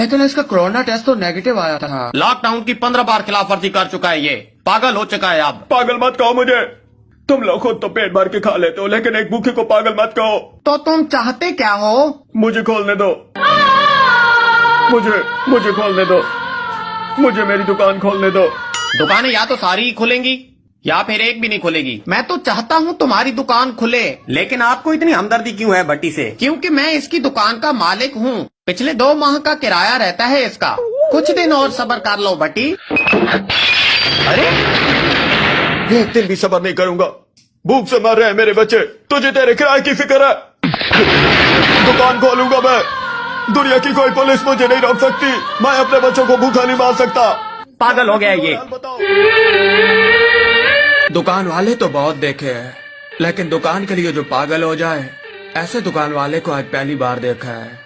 लेकिन इसका corona test तो नेगेटिव आया था। लॉकडाउन की 15 बार खिलाफ वर्जी कर चुका है ये, पागल हो चुका है अब। पागल मत कहो मुझे, तुम लोग खुद तो पेट भर के खा लेते हो, लेकिन एक भूखे को पागल मत कहो। तो तुम चाहते क्या हो? मुझे खोलने दो, मुझे खोलने दो, मुझे मेरी दुकान खोलने दो। दुकानें या तो सारी ही खुलेंगी या फिर एक भी नहीं खुलेगी। मैं तो चाहता हूँ तुम्हारी दुकान खुले। लेकिन आपको इतनी हमदर्दी क्यों है भट्टी से? क्योंकि मैं इसकी दुकान का मालिक हूँ। पिछले 2 माह का किराया रहता है इसका। कुछ दिन और सब्र कर लो भट्टी। अरे एक दिन भी सब्र नहीं करूंगा, भूख से मर रहे हैं मेरे बच्चे, तुझे तेरे किराए की फिक्र है। दुकान खोलूंगा मैं, दुनिया की कोई पुलिस मुझे नहीं रोक सकती, मैं अपने बच्चों को भूखा नहीं मार सकता। पागल हो गया ये। बताओ। दुकान वाले तो बहुत देखे हैं, लेकिन दुकान के लिए जो पागल हो जाए, ऐसे दुकान वाले को आज पहली बार देखा है।